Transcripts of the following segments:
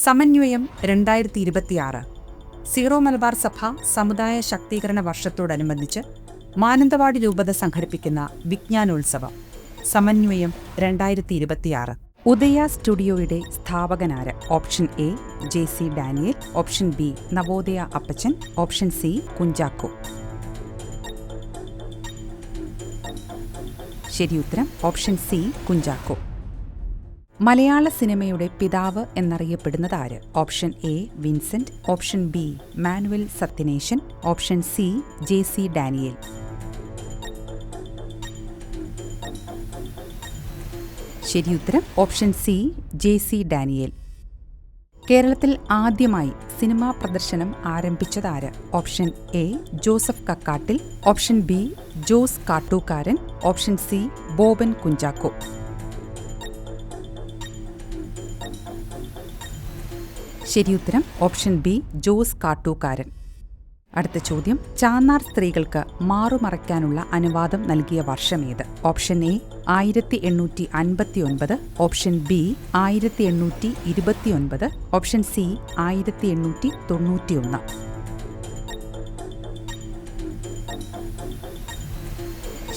സമന്വയം 2026 സീറോ മലബാർ സഭ സമുദായ ശാക്തീകരണ വർഷത്തോടനുബന്ധിച്ച് മാനന്തവാടി രൂപത സംഘടിപ്പിക്കുന്ന വിജ്ഞാനോത്സവം സമന്വയം 2026. ഉദയ സ്റ്റുഡിയോയുടെ സ്ഥാപകനാര്? Option A JC Daniel, option B Navodaya Appachan, option C Kunchacko. ശരിയുത്തരം ഓപ്ഷൻ സി കുഞ്ചാക്കോ. മലയാള സിനിമയുടെ പിതാവ് എന്നറിയപ്പെടുന്നത് ആര്? Option A Vincent, option B Manuel Sathyanesan, option C JC Daniel. ശരിയുത്തരം ഓപ്ഷൻ സി JC ഡാനിയേൽ. കേരളത്തിൽ ആദ്യമായി സിനിമാ പ്രദർശനം ആരംഭിച്ചതാര്? Option A Joseph Kakkattil, option B Jose Kattookkaran, option C Boban Kunchacko. ശരിയുത്തരം ഓപ്ഷൻ ബി ജോസ് കാട്ടൂക്കാരൻ. അടുത്ത ചോദ്യം, ചാന്നാർ സ്ത്രീകൾക്ക് മാറുമറയ്ക്കാനുള്ള അനുവാദം നൽകിയ വർഷമേത്? Option A 1859, option B 1829, option C 1891.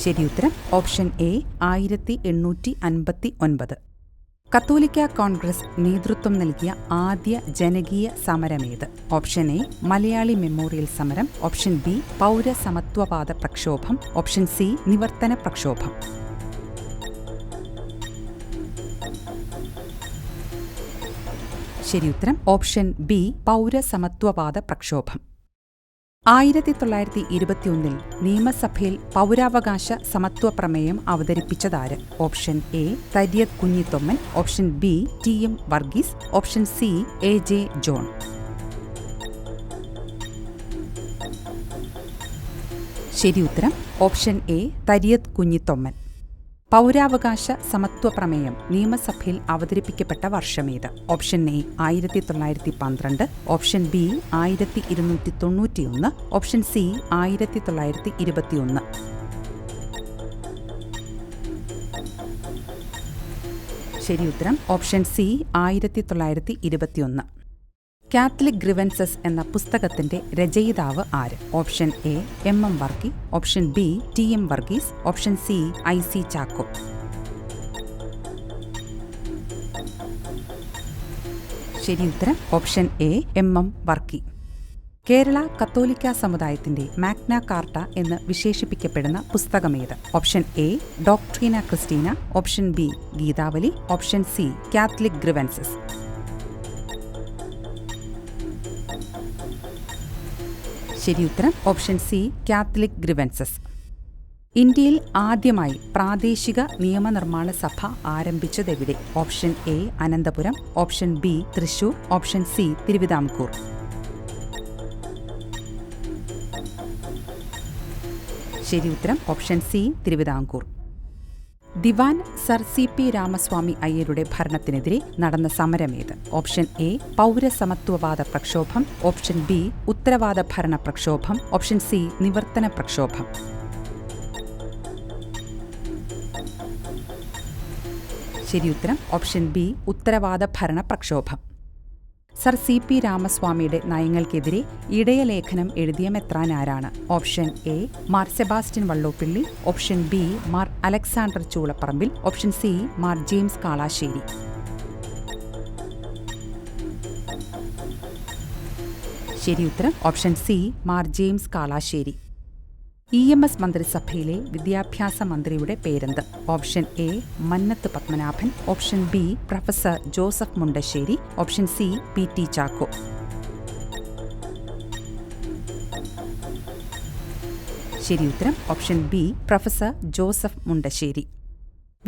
ശരിയുത്തരം ഓപ്ഷൻ എ 1859. കത്തോലിക്ക കോൺഗ്രസ് നേതൃത്വം നൽകിയ ആദ്യ ജനകീയ സമരമേത്? ഓപ്ഷൻ എ മലയാളി മെമ്മോറിയൽ സമരം, ഓപ്ഷൻ ബി പൗരസമത്വവാദ പ്രക്ഷോഭം, ഓപ്ഷൻ സി നിവർത്തന പ്രക്ഷോഭം. ശരിയുത്തരം ഓപ്ഷൻ ബി പൗരസമത്വവാദ പ്രക്ഷോഭം. 1921 നിയമസഭയിൽ പൗരാവകാശ സമത്വ പ്രമേയം അവതരിപ്പിച്ചതാര്? Option A Thariyath Kunjithomman, option B TM Varghese, option C AJ John. ശരിയുത്തരം ഓപ്ഷൻ എ തരിയത് കുഞ്ഞിത്തൊമ്മൻ. പൗരാവകാശ സമത്വ പ്രമേയം നിയമസഭയിൽ അവതരിപ്പിക്കപ്പെട്ട വർഷമേത്? Option A 1912, option B 1291, option C 1921. ശരിയുത്തരം ഓപ്ഷൻ സി 1921. കാത്തലിക് ഗ്രിവൻസസ് എന്ന പുസ്തകത്തിന്റെ രചയിതാവ് ആര്? Option A MM Varkey, option B TM Varghese, option C IC Chacko. ശരിയുത്തരം option A MM Varkey. Kerala കത്തോലിക്ക സമുദായത്തിന്റെ മാഗ്ന കാർട്ട എന്ന് വിശേഷിപ്പിക്കപ്പെടുന്ന പുസ്തകമേത്? Option A Doctrina Christiana, option B Geethavali, option C Catholic grievances. ശരിയുത്തരം ഓപ്ഷൻ സി കാത്തലിക് ഗ്രിവൻസസ്. ഇന്ത്യയിൽ ആദ്യമായി പ്രാദേശിക നിയമനിർമ്മാണ സഭ ആരംഭിച്ചതെവിടെ? Option A Ananthapuram, option B Thrissur, option C Thiruvithamkoor. ശരിയുത്തരം ഓപ്ഷൻ സി തിരുവിതാംകൂർ. ദിവാൻ സർ CP രാമസ്വാമി അയ്യരുടെ ഭരണത്തിനെതിരെ നടന്ന സമരമേത്? ഓപ്ഷൻ എ പൗരസമത്വവാദ പ്രക്ഷോഭം, ഓപ്ഷൻ ബി ഉത്തരവാദ ഭരണ പ്രക്ഷോഭം, ഓപ്ഷൻ സി നിവർത്തന പ്രക്ഷോഭം. ശരിയുത്തരം ഓപ്ഷൻ ബി ഉത്തരവാദ ഭരണ പ്രക്ഷോഭം. സർ CP രാമസ്വാമിയുടെ നയങ്ങൾക്കെതിരെ ഇടയലേഖനം എഴുതിയ മെത്രാൻ ആരാണ്? Option A Mar Sebastian Vallopilly, option B Mar Alexander Choolaparambil, option C Mar James Kalassery. ശരിയുത്തരം option C Mar James Kalassery. EMS മന്ത്രിസഭയിലെ വിദ്യാഭ്യാസ മന്ത്രിയുടെ പേരെന്ത്? Option A Mannath Padmanabhan, option B Professor Joseph Mundassery, option C PT Chacko. ശരിയുത്തരം option B Professor Joseph Mundassery.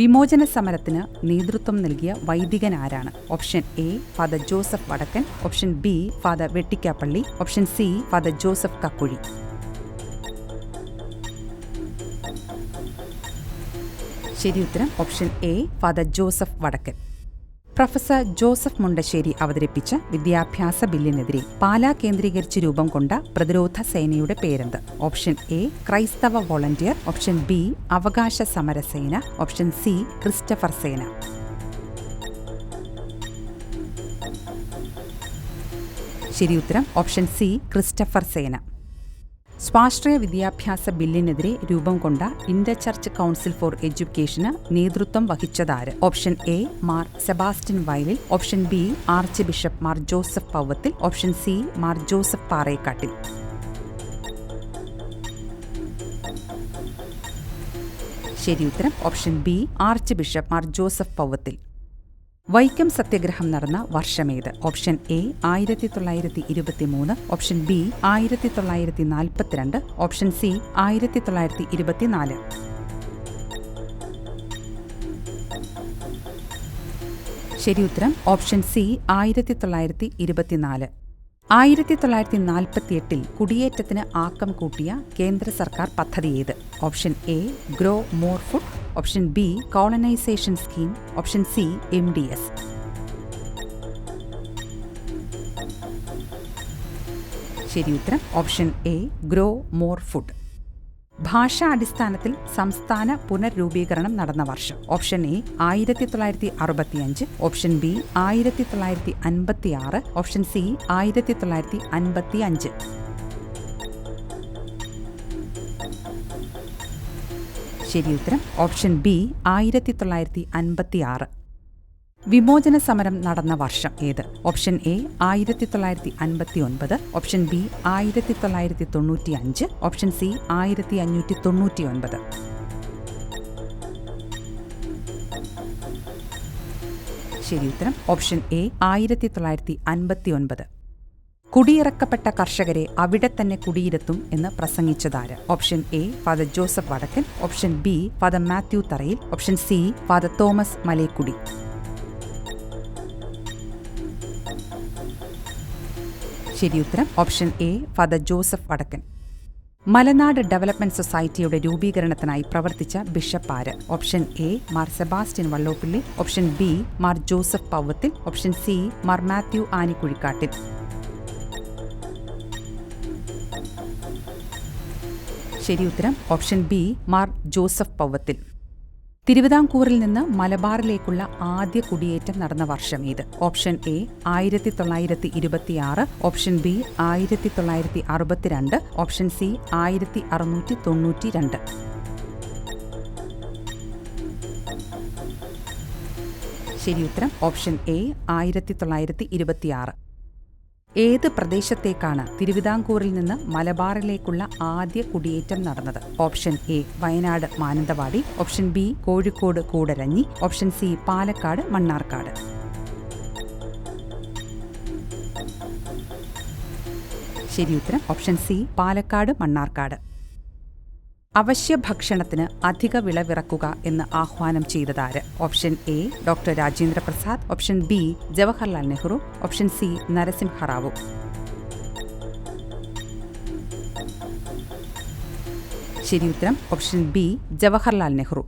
വിമോചന സമരത്തിന് നേതൃത്വം നൽകിയ വൈദികൻ ആരാണ്? Option A father Joseph Vadakkan, option B Father Vettikappally, option C Father Joseph Kakkuzhi. ശരിയുത്തരം ഓപ്ഷൻ എ ഫാദർ ജോസഫ് വടക്കൻ. പ്രൊഫസർ ജോസഫ് മുണ്ടശ്ശേരി അവതരിപ്പിച്ച വിദ്യാഭ്യാസ ബില്ലിനെതിരെ പാലാ കേന്ദ്രീകരിച്ച് രൂപം കൊണ്ട പ്രതിരോധ സേനയുടെ പേരെന്ത്? ഓപ്ഷൻ എ ക്രൈസ്തവ വോളണ്ടിയർ, ഓപ്ഷൻ ബി അവകാശ സമരസേന, ഓപ്ഷൻ സി ക്രിസ്റ്റഫർ സേന. ശരിയുത്തരം ഓപ്ഷൻ സി ക്രിസ്റ്റഫർ സേന. സ്വാശ്രയ വിദ്യാഭ്യാസ ബില്ലിനെതിരെ രൂപം കൊണ്ട ഇന്റർ ചർച്ച് കൗൺസിൽ ഫോർ എഡ്യൂക്കേഷന് നേതൃത്വം വഹിച്ചതാര്? Option A Mar Sebastian Vayalil, option B Archbishop Mar Joseph Powathil, option C Mar Joseph Parekattil. ശരിയുത്തരം option B Archbishop Mar Joseph Powathil. Vaikom Satyagraham നടന്ന വർഷമേത്? Option A 1923, option B 1942, option C 1924. ശരിയുത്തരം ഓപ്ഷൻ സി 1924. 1948 കുടിയേറ്റത്തിന് ആക്കം കൂട്ടിയ കേന്ദ്ര സർക്കാർ പദ്ധതി ഏത്? Option A grow more food, option B colonisation scheme, option C MDS. ശരിയുത്തരം option A grow more food. ഭാഷാ അടിസ്ഥാനത്തിൽ സംസ്ഥാന പുനർരൂപീകരണം നടന്ന വർഷം? Option A 1965, option B 1956, option C 1955. ശരിയുത്തരം ഓപ്ഷൻ ബി 1956. വിമോചന സമരം നടന്ന വർഷം ഏത്? Option A 1959, option B 1995, option C 1599. ശരിയുത്തരം ഓപ്ഷൻ എ 1959. കുടിയിറക്കപ്പെട്ട കർഷകരെ അവിടെ തന്നെ കുടിയിരുത്തും എന്ന് പ്രസംഗിച്ചതാര്? Option A father Joseph Vadakkan, option B father Mathew Tharayil, option C father Thomas Malekkudy. ശരിയുത്തരം ഓപ്ഷൻ എ ഫാദർ ജോസഫ് വടക്കൻ. മലനാട് ഡെവലപ്മെന്റ് സൊസൈറ്റിയുടെ രൂപീകരണത്തിനായി പ്രവർത്തിച്ച ബിഷപ്പ് ആര്? Option A Mar Sebastian Vallopilly, option B Mar Joseph Powathil, option C Mar Mathew Anikuzhikattil. ശരിയുത്തരം ഓപ്ഷൻ ബി മാർ ജോസഫ് പൗവത്തിൽ. തിരുവിതാംകൂറിൽ നിന്ന് മലബാറിലേക്കുള്ള ആദ്യ കുടിയേറ്റം നടന്ന വർഷം ഏത്? Option A 1926, option B 1962, option C 1692. ശരിയുത്തരം ഓപ്ഷൻ എ 1926. ഏത് പ്രദേശത്തേക്കാണ് തിരുവിതാംകൂറിൽ നിന്ന് മലബാറിലേക്കുള്ള ആദ്യ കുടിയേറ്റം നടന്നത്? Option A Wayanad Mananthavady, option B Kozhikode Koodaranji, option C Palakkad Mannarkkad. ശരിയുത്തരം ഓപ്ഷൻ സി പാലക്കാട് മണ്ണാർക്കാട്. അവശ്യ ഭക്ഷണത്തിന് അധിക വിളവിറക്കുക എന്ന് ആഹ്വാനം ചെയ്തതാര്? Option A Doctor Rajendra Prasad, option B Jawaharlal Nehru, option C Narasimha Rao. ശരിയുത്തരം ഓപ്ഷൻ ബി ജവഹർലാൽ നെഹ്റു.